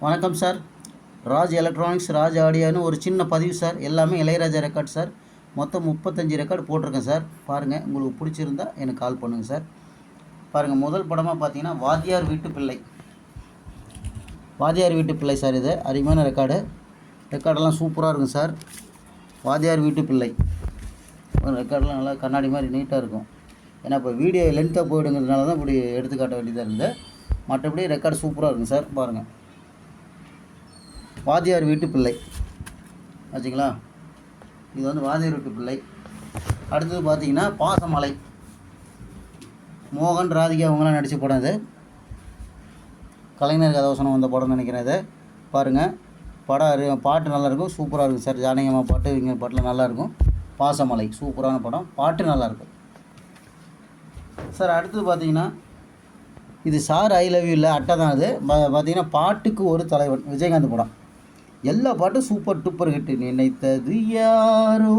வணக்கம் sir. Raj electronics, Raj ஆடியோன்னு ஒரு சின்ன பதிவு சார். எல்லாமே இளையராஜா ரெக்கார்ட் சார். மொத்தம் 35 ரெக்கார்டு போட்டிருக்கேன் சார். பாருங்கள், உங்களுக்கு பிடிச்சிருந்தா எனக்கு கால் பண்ணுங்கள் சார். பாருங்கள், முதல் படமாக பார்த்தீங்கன்னா வாத்தியார் வீட்டு பிள்ளை. வாத்தியார் வீட்டு பிள்ளை சார். இது அருமையான ரெக்கார்டெல்லாம் சூப்பராக இருக்கும் சார். வாத்தியார் வீட்டு பிள்ளை ரெக்கார்டெலாம் நல்லா கண்ணாடி மாதிரி நீட்டாக இருக்கும். ஏன்னா இப்போ வீடியோ லென்த்தாக போயிடுங்கிறதுனால தான் இப்படி எடுத்துக்காட்ட வேண்டியதாக இருக்குது. மற்றபடி ரெக்கார்டு சூப்பராக இருக்கும் சார். பாருங்கள், வாத்தியார் வீட்டு பிள்ளை ஆச்சுங்களா. இது வந்து வாத்தியார் வீட்டு பிள்ளை. அடுத்தது பார்த்தீங்கன்னா பாசமலை. மோகன், ராதிகா அவங்களாம் நடித்த படம் இது. கலைஞர் கதாவசனம் வந்த படம் நினைக்கிறேன். இதை பாருங்கள். பாட்டு நல்லாயிருக்கும், சூப்பராக இருக்கும் சார். ஜானகியம்மா பாட்டு, இவங்க பாட்டில் நல்லாயிருக்கும். பாசமலை சூப்பரான படம், பாட்டு நல்லாயிருக்கும் சார். அடுத்தது பார்த்தீங்கன்னா இது சார் ஐ லவ் யூ இல்லை, அட்டை தான். அது பார்த்தீங்கன்னா பாட்டுக்கு ஒரு தலைவன், விஜயகாந்த் படம். எல்லா பாட்டும் சூப்பர் டூப்பர் ஹிட்டு. நினைத்தது யாரோ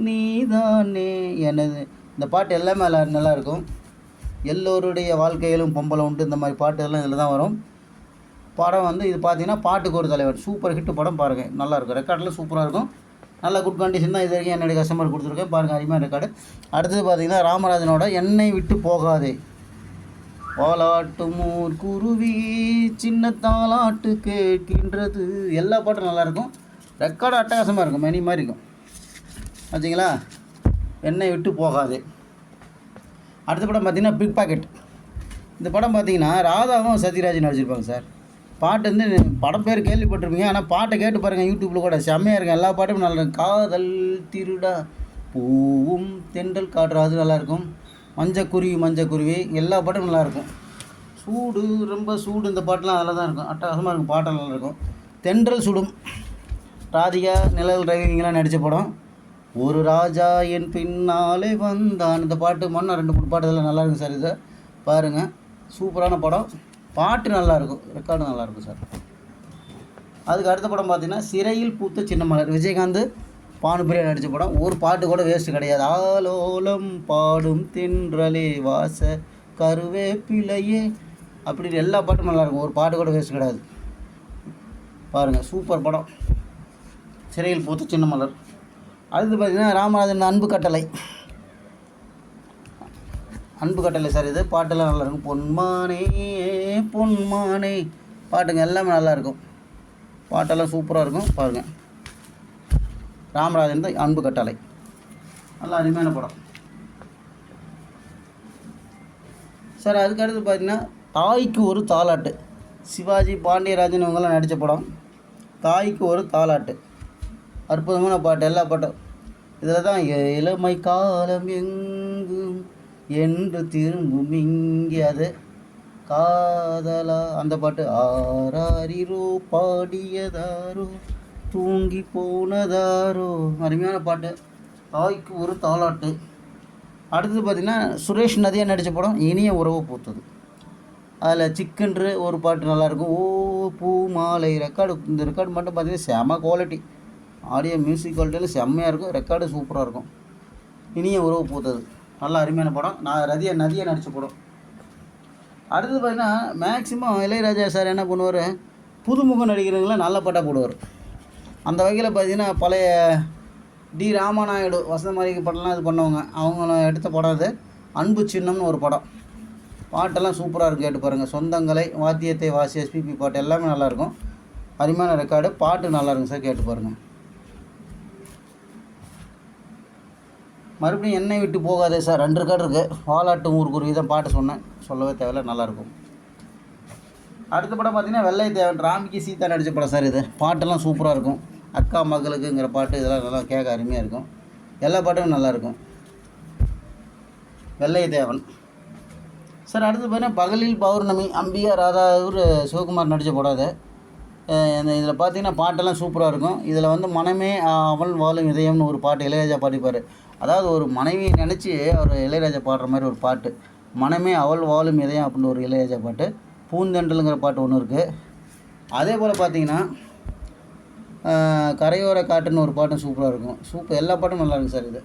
நீதானே எனது, இந்த பாட்டு எல்லாமே நல்லாயிருக்கும். எல்லோருடைய வாழ்க்கையிலும் பொம்பளை உண்டு, இந்த மாதிரி பாட்டு எல்லாம் இதில் தான் வரும். படம் வந்து இது பார்த்தீங்கன்னா பாட்டுக்கு ஒரு தலைவன், சூப்பர் ஹிட்டு படம். பாருங்கள், நல்லாயிருக்கும். ரெக்கார்டெலாம் சூப்பராக இருக்கும். நல்ல குட் கண்டிஷன் தான். இது வரைக்கும் என்னுடைய கஸ்டமர் கொடுத்துருக்கேன். பாருங்கள், அருமையான ரெக்கார்டு. அடுத்தது பார்த்தீங்கன்னா ராமராஜனோட என்னை விட்டு போகாதே. வாலாட்டுமூர் குருவி சின்ன தாலாட்டு கேட்கின்றது. எல்லா பாட்டும் நல்லாயிருக்கும். ரெக்கார்டு அட்டகாசமாக இருக்கும், மெனி மாதிரி இருக்கும் ஆச்சுங்களா. என்னை விட்டு போகாது. அடுத்த படம் பார்த்திங்கன்னா பிக் பாக்கெட். இந்த படம் பார்த்திங்கன்னா ராதாவும் சத்யராஜ் நடிச்சிருப்பாங்க சார். பாட்டு வந்து படம் பேர் கேள்விப்பட்டிருப்பீங்க, ஆனால் பாட்டை கேட்டு பாருங்கள், யூடியூப்பில் கூட செம்மையாக இருக்கும். எல்லா பாட்டும் நல்லா இருக்கும். காதல் திருடா பூவும் தென்றல் காற்று, அது நல்லாயிருக்கும். மஞ்சக்குருவி எல்லா பாட்டும் நல்லாயிருக்கும். சூடு, ரொம்ப சூடு, இந்த பாட்டெலாம் அதில் தான் இருக்கும். அட்டகாசமாக இருக்கும். பாட்டெல்லாம் நல்லாயிருக்கும். தென்றல் சுடும், ராதிகா, நிழல் டிரைவிங்லாம் நடித்த படம். ஒரு ராஜா என் பின்னாலே வந்தான், இந்த பாட்டு மண்ணா 2-3 பாட்டு இதெல்லாம் நல்லாயிருக்கும் சார். இதை பாருங்கள், சூப்பரான படம். பாட்டு நல்லாயிருக்கும், ரெக்கார்டு நல்லாயிருக்கும் சார். அதுக்கு அடுத்த படம் பார்த்திங்கன்னா சிறையில் பூத்த சின்ன மலர். விஜயகாந்த், பானுபிரியா நடித்த படம். ஒரு பாட்டு கூட வேஸ்ட்டு கிடையாது. ஆலோலம் பாடும் தென்றலே வாச கருவேப்பிலையே அப்படின்னு எல்லா பாட்டும் நல்லாயிருக்கும். ஒரு பாட்டு கூட வேஸ்ட்டு கிடையாது. பாருங்கள், சூப்பர் படம் சிறையில் பூத்த சின்ன மலர். அடுத்து பார்த்திங்கன்னா ராமராஜன் அன்பு கட்டளை சார். இது பாட்டெல்லாம் நல்லாயிருக்கும். பொன்மானே பொன்மானே பாட்டுங்க எல்லாமே நல்லாயிருக்கும். பாட்டெல்லாம் சூப்பராக இருக்கும். பாருங்கள், ராமராஜன் தான் அன்பு கட்டளை, நல்லா அருமையான படம் சார். அதுக்கடுத்து பார்த்திங்கன்னா தாய்க்கு ஒரு தாலாட்டு. சிவாஜி, பாண்டியராஜன் இவங்கெல்லாம் நடித்த படம். தாய்க்கு ஒரு தாலாட்டு, அற்புதமான பாட்டு. எல்லா பாட்டும் இதில் தான். இளமை காலம் எங்கும் என்று திரும்பும் இங்கே, அது காதலா அந்த பாட்டு. ஆராரிரோ பாடியதாரோ தூங்கி போனதாரோ, அருமையான பாட்டு. தாய்க்கு ஒரு தாலாட்டு. அடுத்தது பார்த்திங்கன்னா சுரேஷ் நதியா நடித்த படம் இனிய உறவு பூத்தது. அதில் சிக்கன்று ஒரு பாட்டு நல்லாயிருக்கும். ஓ பூ மாலை ரெக்கார்டு. இந்த ரெக்கார்டு மட்டும் பார்த்திங்கன்னா செம குவாலிட்டி. ஆடியோ மியூசிக் குவாலிட்டியில் செம்மையாக இருக்கும். ரெக்கார்டு சூப்பராக இருக்கும். இனிய உறவு பூத்தது நல்லா அருமையான படம். நதியை நடித்த படம். அடுத்தது பார்த்திங்கன்னா மேக்ஸிமம் இளையராஜா சார் என்ன பண்ணுவார், புதுமுக நடிகர்கள்லாம் நல்ல பாட்டாக போடுவார். அந்த வகையில் பார்த்திங்கன்னா பழைய டி ராமநாயுடு, வசந்தமாளிகை படம்லாம் இது பண்ணவங்க, அவங்கள எடுத்த படம் அது. அன்பு சின்னம்னு ஒரு படம். பாட்டெல்லாம் சூப்பராக இருக்கும், கேட்டு பாருங்கள். சொந்தங்களை, வாத்தியத்தை வாசி, எஸ்பிபி பாட்டு எல்லாமே நல்லாயிருக்கும். அருமையான ரெக்கார்டு, பாட்டு நல்லாயிருக்கும் சார், கேட்டு பாருங்கள். மறுபடியும் என்னை விட்டு போகாதே சார். 2 ரெக்கார்டு இருக்குது. வாலாட்டும் ஊருக்கு தான் பாட்டு சொன்னேன், சொல்லவே தேவையில்லை, நல்லாயிருக்கும். அடுத்த படம் பார்த்திங்கன்னா வெள்ளை தேவன், ராமிக்கு சீதா நடித்த படம் சார். இது பாட்டெல்லாம் சூப்பராக இருக்கும். அக்கா மகளுக்குங்கிற பாட்டு, இதெல்லாம் நல்லா கேட்க அருமையாக இருக்கும். எல்லா பாட்டும் நல்லாயிருக்கும். வெள்ளை தேவன் சார். அடுத்து பார்த்தீங்கன்னா பகலில் பௌர்ணமி, அம்பிகா, ராதா, சிவகுமார் நடித்த படம் அது. இதில் பார்த்தீங்கன்னா பாட்டெல்லாம் சூப்பராக இருக்கும். இதில் வந்து மனமே அவள் வாழும் இதயம்னு ஒரு பாட்டு இளையராஜா பாடிப்பார். அதாவது ஒரு மனைவியை நினச்சி அவர் இளையராஜா பாடுற மாதிரி ஒரு பாட்டு. மனமே அவள் வாழும் இதயம் அப்படின்னு ஒரு இளையராஜா பாட்டு. பூந்தெண்டலுங்கிற பாட்டு ஒன்று இருக்குது. அதே போல் பார்த்திங்கன்னா கரையோர காட்டுன்னு ஒரு பாட்டும் சூப்பராக இருக்கும். எல்லா பாட்டும் நல்லாயிருக்கும் சார். இது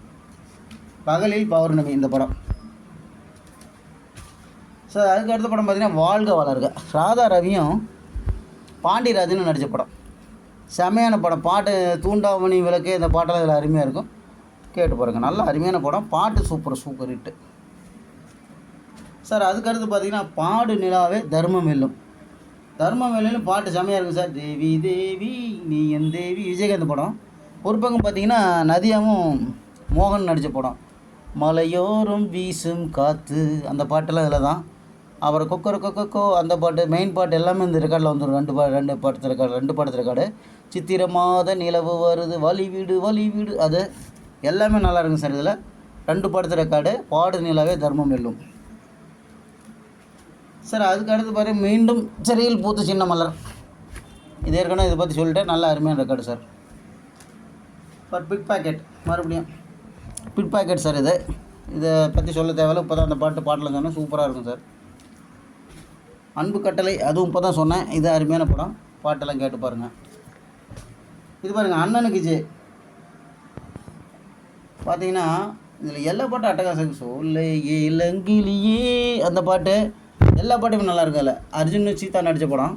பகலில் பௌர்ணமி இந்த படம். சார் அதுக்கு அடுத்த படம் பார்த்திங்கன்னா வாழ்க வளர்க. ராதா ரவியும் பாண்டியராஜன் நடித்த படம். செமையான படம். பாட்டு தூண்டாமணி விளக்கு இந்த பாட்டெல்லாம் இதில் அருமையாக இருக்கும். கேட்டு பாருங்கள். நல்ல அருமையான படம். பாட்டு சூப்பர் ஹிட்டு சார். அதுக்கடுத்து பார்த்தீங்கன்னா பாடு நிலாவே தர்மம் வெல்லும். தர்மம் வெல்லும் பாட்டு செமையாக இருக்கும் சார். தேவி தேவி நீ என் தேவி, விஜயகாந்த் படம். ஒரு பக்கம் பார்த்தீங்கன்னா நதியாவும் மோகன் நடித்த படம். மலையோரம் வீசும் காற்று, அந்த பாட்டெல்லாம் இதில் தான். அப்புறம் கொக்கோ அந்த பாட்டு, மெயின் பாட்டு எல்லாமே இந்த ரெக்கார்டில் வந்துடும். ரெண்டு பாட்டு ரெக்கார்டு. சித்திர மாத நிலவு வருது, வழி வீடு, அது எல்லாமே நல்லா இருக்கும் சார். இதில் 2 படத்து ரெக்கார்டு. பாடு நிலாவே தர்மம் வெல்லும் சார். அதுக்கு அடுத்து பாரு, மீண்டும் சிறையில் பூத்த சின்ன மலர். இது ஏற்கனவே இதை பற்றி சொல்லிட்டேன். நல்ல அருமையான ரெக்கார்டு சார். பிக் பாக்கெட், மறுபடியும் பிக் பாக்கெட் சார். இதை பற்றி சொல்ல தேவையில்ல. இப்போ தான் அந்த பாட்டில் சொன்னேன். சூப்பராக இருக்கும் சார். அன்பு கட்டளை, அதுவும் இப்போ தான் சொன்னேன். இது அருமையான படம். பாட்டெல்லாம் கேட்டு பாருங்கள். இது பாருங்கள், அண்ணனுக்கு ஜே பார்த்தீங்கன்னா இதில் எல்லா பாட்டும் அட்டகாசம். சொல்ல இளங்கிலியே அந்த பாட்டு, எல்லா பாட்டுமே நல்லாயிருக்கும். அதில் அர்ஜுன் சீதா நடித்த படம்.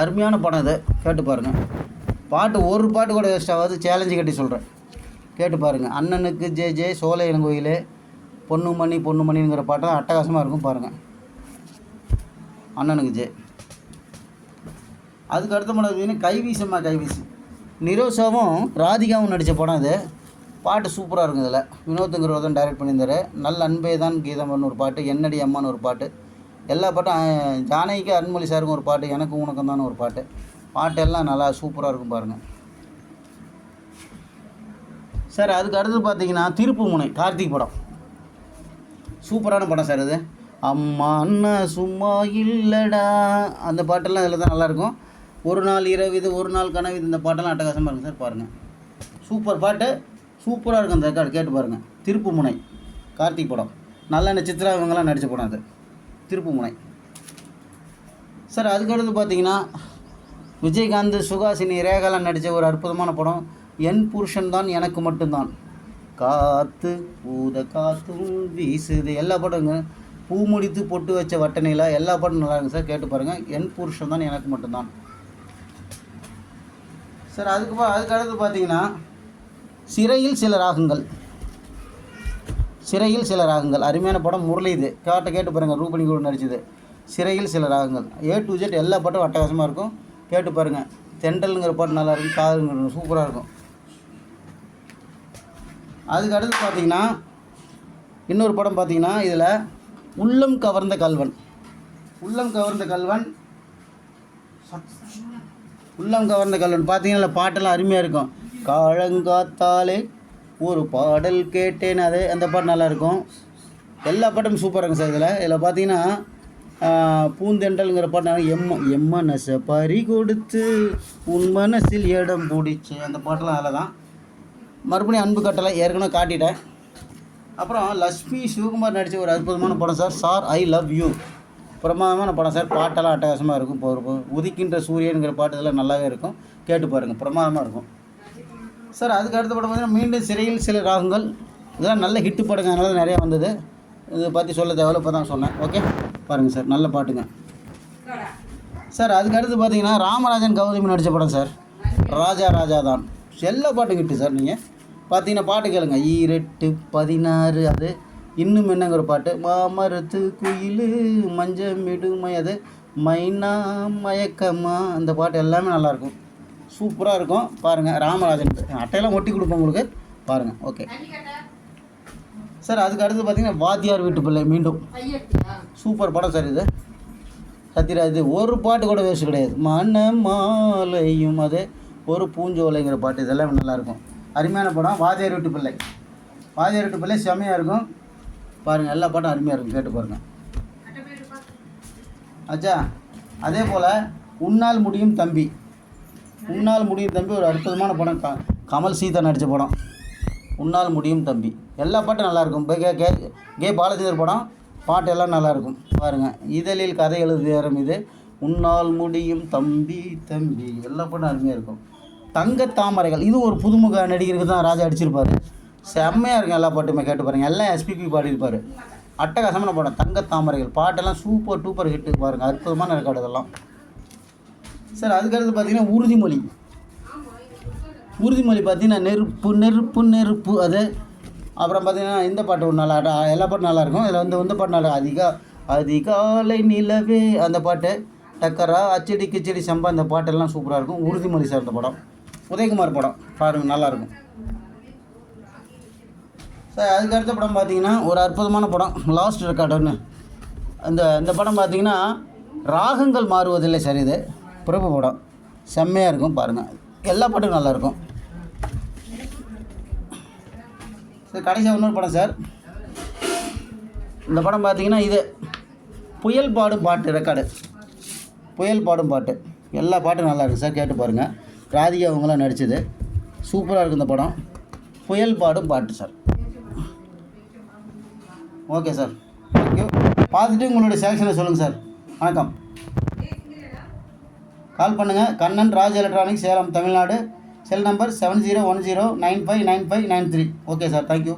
அருமையான படம். இது கேட்டு பாருங்கள். பாட்டு ஒரு பாட்டு கூட வேஸ்ட் ஆகாது. சேலஞ்சு கட்டி சொல்கிறேன். கேட்டு பாருங்கள். அண்ணனுக்கு ஜே சோலை இளங்கோயில், பொண்ணுமணிங்கிற பாட்டு தான் அட்டகாசமாக இருக்கும். பாருங்கள், அண்ணனுக்கு ஜே. அதுக்கு அடுத்த படம் பார்த்தீங்கன்னா கைவீசி. நிரோஷாவும் ராதிகாவும் நடித்த படம். இது பாட்டு சூப்பராக இருக்கும். இதில் வினோத்துங்கிறவர்தான் டைரக்ட் பண்ணியிருந்தார். நல்ல அன்பே தான் கீதம்னு ஒரு பாட்டு, என்னடி அம்மான்னு ஒரு பாட்டு, எல்லா பாட்டும். ஜானகிக்கு அருண்மொழி சாருக்கும் ஒரு பாட்டு, எனக்கும் உனக்கும் தான் ஒரு பாட்டு. பாட்டெல்லாம் நல்லா சூப்பராக இருக்கும் பாருங்கள் சார். அதுக்கு அடுத்து பார்த்தீங்கன்னா திருப்புமுனை, கார்த்திக் படம். சூப்பரான படம் சார். இது அம்மா அண்ணா சும்மா இல்லைடா, அந்த பாட்டெல்லாம் இதில் தான் நல்லாயிருக்கும். ஒரு நாள் இரவு இது, ஒரு நாள் கனவு இது, இந்த பாட்டெல்லாம் அட்டகாசமாக இருக்கும் சார். பாருங்கள், சூப்பர் பாட்டு, சூப்பராக இருக்கும் அந்த ரெக்கார்டு. கேட்டு பாருங்கள். திருப்புமுனை, கார்த்திக் படம். நல்ல சித்ரா இவங்கெல்லாம் நடித்த படம் அது, திருப்புமுனை சார். அதுக்கடுத்து பார்த்தீங்கன்னா விஜயகாந்த், சுகாசினி, ரேகாலாம் நடித்த ஒரு அற்புதமான படம். என் புருஷன் தான் எனக்கு மட்டும்தான். காற்று காற்றும் வீசுது, எல்லா பாட்டுங்க. பூ முடித்து பொட்டு வச்ச வட்டனையில், எல்லா பாட்டும் நல்லா இருக்குங்க சார். கேட்டு பாருங்கள். என் புருஷன் தான் எனக்கு மட்டும்தான் சார். அதுக்கடுத்து பார்த்தீங்கன்னா சிறையில் சில ராகங்கள், அருமையான படம். முரளி இது கேட்டு பாருங்கள். ரூபணி கூட நடிச்சது. சிறையில் சில ராகங்கள், A to Z எல்லா பாட்டும் அட்டகாசமாக இருக்கும். கேட்டு பாருங்கள். தெண்டலுங்கிற பாட்டு நல்லாயிருக்கும். காதுங்கிற சூப்பராக இருக்கும். அதுக்கு அடுத்து பார்த்தீங்கன்னா இன்னொரு படம் பார்த்தீங்கன்னா இதில் உள்ளம் கவர்ந்த கல்வன் பார்த்தீங்கன்னா பாட்டெல்லாம் அருமையாக இருக்கும். காலங்காத்தாலே ஒரு பாடல் கேட்டேன், அது அந்த பாட்டு நல்லாயிருக்கும். எல்லா பாட்டும் சூப்பராக இருக்கும் சார். இதில் பார்த்தீங்கன்னா பூந்தெண்டல்ங்கிற பாட்டு, எம்மனசை பறி கொடுத்து உன் மனசில் இடம் பிடிச்சி, அந்த பாட்டெல்லாம் அதில் தான். மறுபடியும் அன்பு கட்டளை ஏற்கனவே காட்டிட்டேன். அப்புறம் லக்ஷ்மி சிவகுமார் நடித்த ஒரு அற்புதமான படம் சார். ஐ லவ் யூ, பிரமாதமான படம் சார். பாட்டெல்லாம் அட்டகாசமாக இருக்கும். உதிக்கின்ற சூரியனுங்கிற பாட்டு இதெல்லாம் நல்லாவே இருக்கும். கேட்டு பாருங்கள், பிரமாதமாக இருக்கும் சார். அதுக்கு அடுத்த படம் பார்த்தீங்கன்னா மீண்டும் சிறையில் சில ராகங்கள். இதெல்லாம் நல்ல ஹிட்டு படங்க, அதனால நிறையா வந்தது. இதை பற்றி சொல்ல தேவையில்ல, இப்போ தான் சொன்னேன். ஓகே, பாருங்கள் சார், நல்ல பாட்டுங்க சார். அதுக்கு அடுத்து பார்த்தீங்கன்னா ராமராஜன் கௌதமி நடித்த படம் சார். ராஜா தான். எல்லா பாட்டும் ஹிட்டு சார். நீங்கள் பார்த்தீங்கன்னா பாட்டு கேளுங்க. 18 அது இன்னும் என்னங்கிற பாட்டு, மாமரத்து குயில் மஞ்சமிடுமை, அது மைனா மயக்கமா, அந்த பாட்டு எல்லாமே நல்லாயிருக்கும். சூப்பராக இருக்கும். பாருங்கள், ராமராஜன் அட்டையெல்லாம் ஒட்டி கொடுப்போம் உங்களுக்கு. பாருங்கள். Okay sir. அதுக்கு அடுத்து பார்த்தீங்கன்னா வாத்தியார் வீட்டு பிள்ளை, மீண்டும் சூப்பர் படம் சார். இது சத்யராஜ். ஒரு பாட்டு கூட வேஸ்ட் கிடையாது. மன மாலையும், அது ஒரு பூஞ்சோலைங்கிற பாட்டு, இதெல்லாம் நல்லாயிருக்கும். அருமையான படம் வாத்தியார் வீட்டு பிள்ளை. செம்மையாக இருக்கும். பாருங்கள், எல்லா பாட்டும் அருமையாக இருக்கும். கேட்டு பாருங்கள். ஆச்சா. அதே போல் உன்னால் முடியும் தம்பி ஒரு அற்புதமான படம். கமல் சீதா நடித்த படம் உன்னால் முடியும் தம்பி. எல்லா பாட்டும் நல்லாயிருக்கும். கே பாலச்சந்தர் படம். பாட்டு எல்லாம் நல்லாயிருக்கும். பாருங்கள். இதழில் கதை எழுது நேரம் இது. உன்னால் முடியும் தம்பி, எல்லா பாட்டும் அருமையாக இருக்கும். தங்க தாமரைகள், இது ஒரு புதுமுக நடிகருக்கு தான் ராஜா அடிச்சிருப்பார். செம்மையாக இருக்கும். எல்லா பாட்டுமே கேட்டு பாருங்கள். எல்லாம் எஸ்பிபி பாடியிருப்பார். அட்டகாசமான படம் தங்க தாமரைகள். பாட்டெல்லாம் சூப்பர் டூப்பர் ஹிட்டு. பாருங்கள், அற்புதமான ரெக்கார்டு இதெல்லாம். சார் அதுக்கடுத்து பார்த்தீங்கன்னா உறுதிமொழி. உறுதிமொழி பார்த்தீங்கன்னா நெருப்பு நெருப்பு நெருப்பு அது. அப்புறம் பார்த்தீங்கன்னா இந்த பாட்டு ஒரு நல்லா எல்லா பாட்டும் நல்லாயிருக்கும். இதில் வந்து இந்த பாட்டு நல்லா அதிகாலை நிலவே அந்த பாட்டு, டக்கரா அச்சடி கிச்சடி சம்பா இந்த பாட்டெல்லாம் சூப்பராக இருக்கும். உறுதிமொழி சார் இந்த படம், உதயகுமார் படம் பாருங்கள், நல்லாயிருக்கும் சார். அதுக்கு அடுத்த படம் பார்த்தீங்கன்னா ஒரு அற்புதமான படம், லாஸ்ட் ரெக்கார்டுன்னு. இந்த படம் பார்த்தீங்கன்னா ராகங்கள் மாறுவதில்லை சார். இது பிரபு படம், செம்மையாக இருக்கும் பாருங்கள். எல்லா பாட்டும் நல்லாயிருக்கும் சார். கடைசியாக இன்னொரு படம் சார். இந்த படம் பார்த்தீங்கன்னா இது புயல் பாடும் பாட்டு ரெக்கார்டு, புயல் பாடும் பாட்டு. எல்லா பாட்டும் நல்லா இருக்குது சார், கேட்டு பாருங்கள். ராதிகா அவங்களாம் நடித்தது, சூப்பராக இருக்குது இந்த படம். புயல் பாடும் பாட்டு சார். Okay sir, thank you. பார்த்துட்டு உங்களுடைய செலெக்ஷனை சொல்லுங்கள் சார். வணக்கம். கால் பண்ணுங்கள். Kannan Raj electronics, Salem, Tamil Nadu. Cell number 7010959593. Okay sir, thank you.